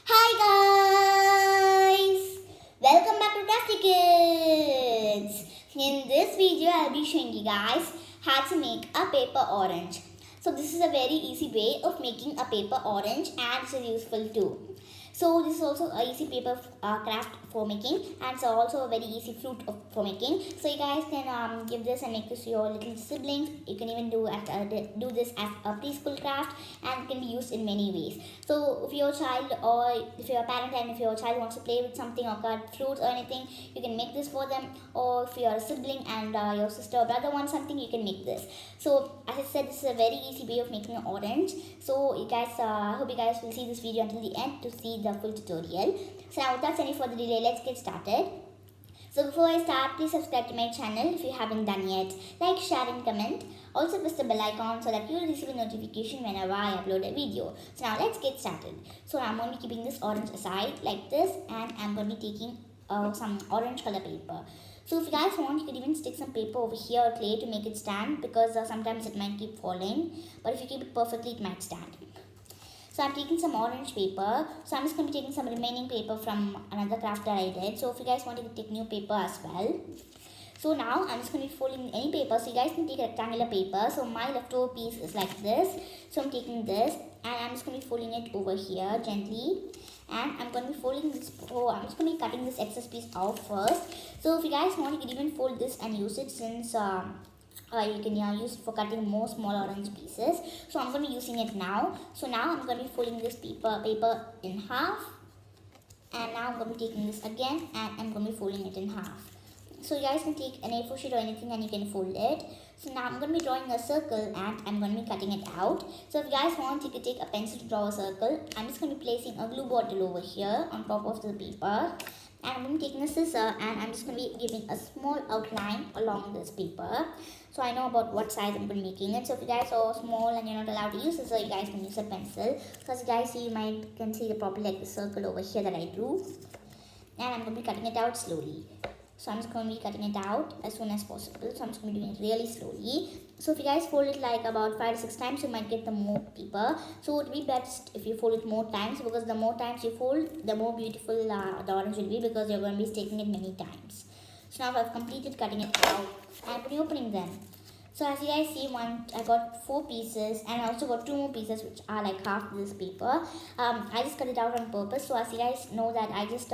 Hi guys! Welcome back to Crafty Kids! In this video, I'll be showing you guys how to make a paper orange. So this is a very easy way of making a paper orange and it's useful too. So this is also a easy paper craft for making and it's also a very easy fruit for making. So you guys can give this and make this to your little siblings. You can even do this as a preschool craft and it can be used in many ways. So if your child or if you're a parent and if your child wants to play with something or cut fruits or anything, you can make this for them. Or if you're a sibling and your sister or brother wants something, you can make this. So as I said, this is a very easy way of making an orange. So you guys, I hope you guys will see this video until the end to see the full tutorial. So now without any further delay, let's get started. So before I start, please subscribe to my channel if you haven't done yet. Like, share and comment. Also press the bell icon so that you will receive a notification whenever I upload a video. So now let's get started. So I'm going to be keeping this orange aside like this and I'm going to be taking some orange color paper. So if you guys want, you could even stick some paper over here or clay to make it stand because sometimes it might keep falling. But if you keep it perfectly, it might stand. So I'm taking some orange paper. So I'm just going to be taking some remaining paper from another craft that I did. So if you guys want to take new paper as well. So now I'm just going to be folding any paper. So you guys can take rectangular paper. So my leftover piece is like this. So I'm taking this and I'm just going to be folding it over here gently. And I'm going to be folding this. Oh, I'm just going to be cutting this excess piece out first. So if you guys want, you can even fold this and use it since you can use it for cutting more small orange pieces. So I'm going to be using it now. So now I'm going to be folding this paper in half. And now I'm going to be taking this again and I'm going to be folding it in half. So you guys can take an A4 sheet or anything and you can fold it. So now I'm going to be drawing a circle and I'm going to be cutting it out. So if you guys want, you could take a pencil to draw a circle. I'm just going to be placing a glue bottle over here on top of the paper. And I'm going to be taking a scissor and I'm just going to be giving a small outline along this paper. So I know about what size I'm going to be making it. So if you guys are small and you're not allowed to use scissor, you guys can use a pencil. So as you guys see, you can see the proper like the circle over here that I drew. And I'm going to be cutting it out slowly. So I'm just going to be cutting it out as soon as possible. So I'm just going to be doing it really slowly. So if you guys fold it like about 5 to 6 times, you might get the more paper. So it would be best if you fold it more times because the more times you fold, the more beautiful the orange will be because you're going to be staking it many times. So now I've completed cutting it out and I'm opening them. So as you guys see, I got 4 pieces and I also got 2 more pieces which are like half this paper. I just cut it out on purpose. So as you guys know that I just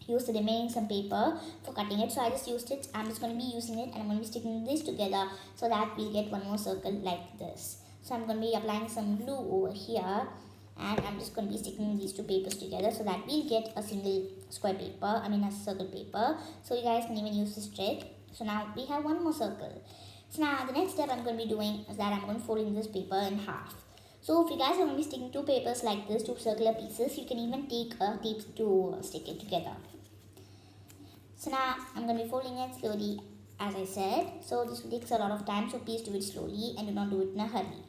used the remaining some paper for cutting it. So I just used it. I'm just going to be using it and I'm going to be sticking this together so that we'll get one more circle like this. So I'm going to be applying some glue over here and I'm just going to be sticking these 2 papers together so that we'll get a single square paper, a circle paper. So you guys can even use this trick. So now we have one more circle. So now the next step I'm going to be doing is that I'm going to fold this paper in half. So if you guys are going to be sticking 2 papers like this, 2 circular pieces, you can even take a tape to stick it together. So now I'm going to be folding it slowly as I said. So this takes a lot of time, so please do it slowly and do not do it in a hurry.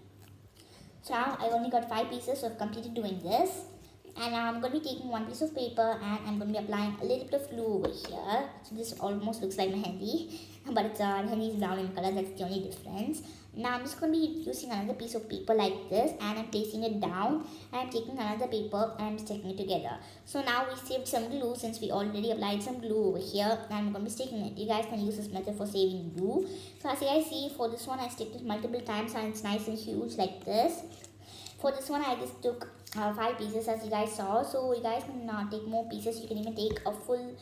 So now I only got 5 pieces, so I've completed doing this. And now I'm going to be taking 1 piece of paper and I'm going to be applying a little bit of glue over here. So this almost looks like mehendi, but it's mehendi is brown in color, that's the only difference. Now I'm just going to be using another piece of paper like this and I'm placing it down and I'm taking another paper and I'm sticking it together. So now we saved some glue since we already applied some glue over here and I'm going to be sticking it. You guys can use this method for saving glue. So as you guys see, for this one I sticked it multiple times and it's nice and huge like this. For this one I just took 5 pieces as you guys saw. So you guys can take more pieces. You can even take a full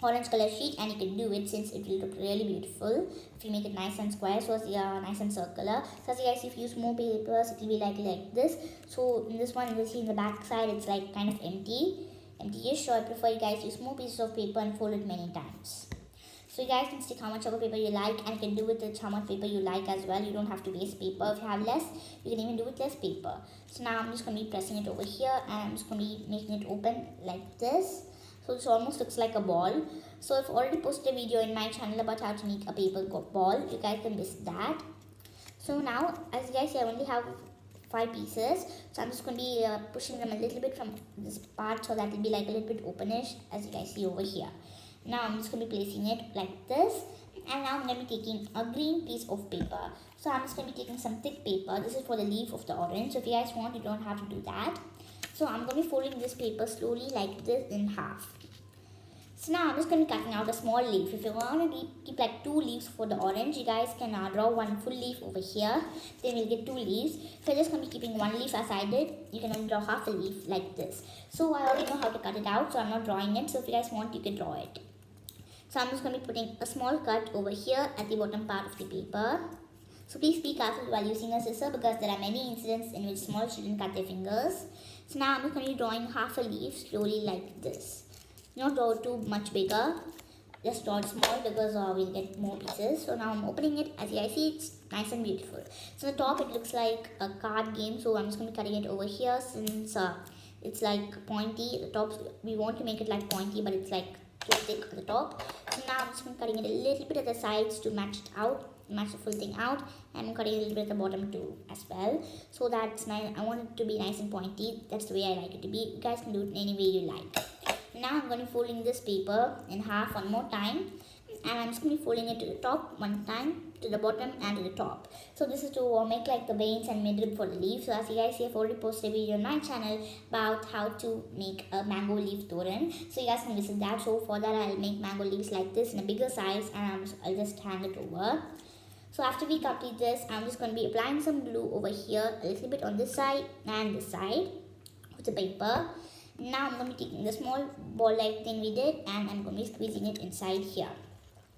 orange color sheet and you can do it since it will look really beautiful if you make it nice and square, so nice and circular. So as you guys see, if you use more papers, it will be like this. So in this one, you will see in the back side, it's like kind of empty-ish. So I prefer you guys use more pieces of paper and fold it many times. So you guys can stick how much of a paper you like and you can do with it how much paper you like as well. You don't have to waste paper. If you have less, you can even do with less paper. So now I'm just going to be pressing it over here and I'm just going to be making it open like this. So this almost looks like a ball. So I've already posted a video in my channel about how to make a paper ball. You guys can visit that. So now, as you guys see, I only have 5 pieces. So I'm just going to be pushing them a little bit from this part so that it will be like a little bit openish as you guys see over here. Now I'm just going to be placing it like this. And now I'm going to be taking a green piece of paper. So I'm just going to be taking some thick paper. This is for the leaf of the orange. So if you guys want, you don't have to do that. So I'm going to be folding this paper slowly like this in half. So now I'm just going to be cutting out a small leaf. If you want to keep like 2 leaves for the orange, you guys can draw 1 full leaf over here. Then we'll get 2 leaves. If you're just going to be keeping 1 leaf as I did, you can only draw half a leaf like this. So I already know how to cut it out, so I'm not drawing it. So if you guys want, you can draw it. So I'm just going to be putting a small cut over here at the bottom part of the paper. So please be careful while using a scissor because there are many incidents in which small children cut their fingers. So now I'm just going to be drawing half a leaf slowly like this. Not draw too much bigger, just draw it small because we'll get more pieces. So now I'm opening it. As you guys see, it's nice and beautiful. So the top, it looks like a card game, so I'm just going to be cutting it over here since it's like pointy. The top, we want to make it like pointy, but it's like too thick at the top. So now I'm just going to be cutting it a little bit at the sides to match it out, match the full thing out, and I'm cutting a little bit at the bottom too as well, so that's nice. I want it to be nice and pointy. That's the way I like it to be. You guys can do it any way you like. Now I'm going to be folding this paper in half one more time, and I'm just going to be folding it to the top one time, to the bottom and to the top. So this is to make like the veins and midrib for the leaf. So as you guys see, I've already posted a video on my channel about how to make a mango leaf toran, so you guys can visit that. So for that, I'll make mango leaves like this in a bigger size, and I'll just hang it over. So after we complete this, I'm just going to be applying some glue over here, a little bit on this side and this side with the paper. Now I'm going to be taking the small ball like thing we did, and I'm going to be squeezing it inside here.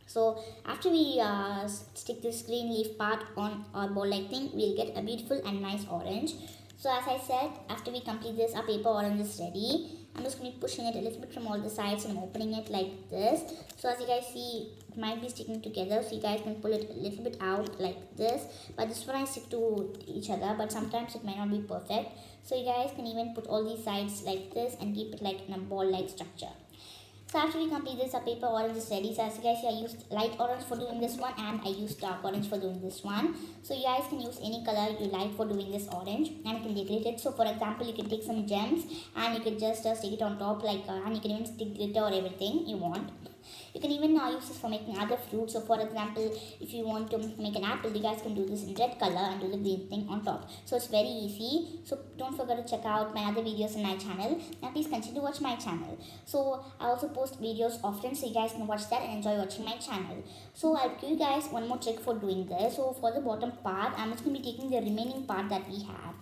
So after we stick this green leaf part on our ball like thing, we'll get a beautiful and nice orange. So as I said, after we complete this, our paper orange is ready. I'm just going to be pushing it a little bit from all the sides and I'm opening it like this. So as you guys see, it might be sticking together, so you guys can pull it a little bit out like this. But this one I stick to each other, but sometimes it might not be perfect. So you guys can even put all these sides like this and keep it like in a ball-like structure. So after we complete this, our paper orange is ready. So as you guys see, I used light orange for doing this one and I used dark orange for doing this one. So you guys can use any color you like for doing this orange, and you can decorate it. So for example, you can take some gems and you can just stick it on top like and you can even stick glitter or everything you want. You can even use this for making other fruits. So for example, if you want to make an apple, you guys can do this in red color and do the green thing on top. So it's very easy. So don't forget to check out my other videos on my channel, and please continue to watch my channel. So I also post videos often, so you guys can watch that and enjoy watching my channel. So I'll give you guys one more trick for doing this. So for the bottom part, I'm just going to be taking the remaining part that we have.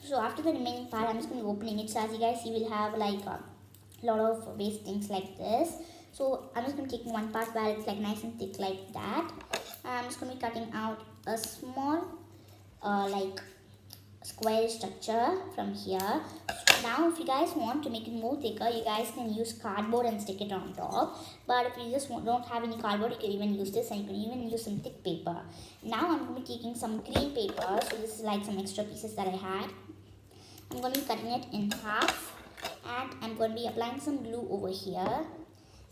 So after the remaining part, I'm just going to be opening it. So as you guys see, we'll have like a lot of waste things like this. So I'm just going to take one part where it's like nice and thick like that. I'm just going to be cutting out a small like square structure from here. Now if you guys want to make it more thicker, you guys can use cardboard and stick it on top. But if you just don't have any cardboard, you can even use this, and you can even use some thick paper. Now I'm going to be taking some green paper. So this is like some extra pieces that I had. I'm going to be cutting it in half, and I'm going to be applying some glue over here.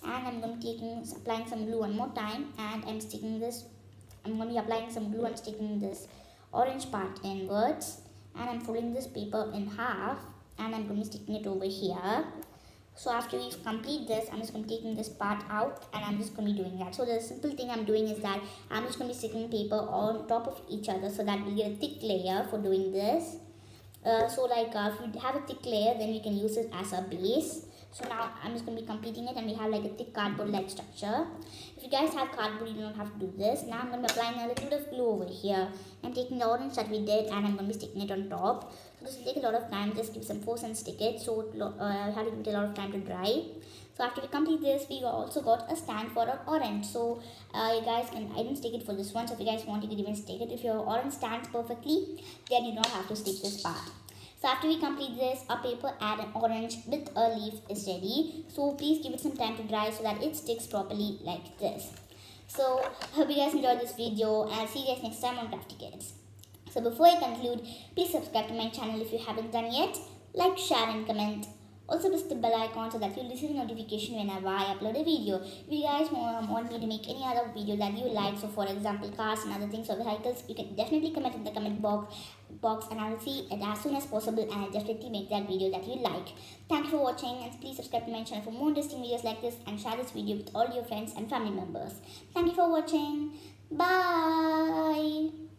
And I'm going to be applying some glue one more time, and I'm sticking this. I'm going to be applying some glue and sticking this orange part inwards, and I'm folding this paper in half, and I'm going to be sticking it over here. So after we complete this, I'm just going to be taking this part out, and I'm just going to be doing that. So the simple thing I'm doing is that I'm just going to be sticking paper on top of each other so that we get a thick layer for doing this. So like if you have a thick layer, then we can use it as a base. So now I'm just going to be completing it, and we have like a thick cardboard like structure. If you guys have cardboard, you don't have to do this. Now I'm going to be applying a little bit of glue over here. I'm taking the orange that we did, and I'm going to be sticking it on top. So this will take a lot of time. Just give some force and stick it. So I have to give it a lot of time to dry. So after we complete this, we also got a stand for our orange. So you guys can, I didn't stick it for this one. So if you guys want, you can even stick it. If your orange stands perfectly, then you don't have to stick this part. So after we complete this, our paper and an orange with a leaf is ready. So please give it some time to dry so that it sticks properly like this. So hope you guys enjoyed this video, and I'll see you guys next time on Crafty Kids. So before I conclude, please subscribe to my channel if you haven't done yet. Like, share and comment. Also press the bell icon so that you'll receive a notification whenever I upload a video. If you guys want me to make any other video that you like, so for example cars and other things or vehicles, you can definitely comment in the comment box and I will see it as soon as possible, and I'll definitely make that video that you like. Thank you for watching, and please subscribe to my channel for more interesting videos like this, and share this video with all your friends and family members. Thank you for watching. Bye.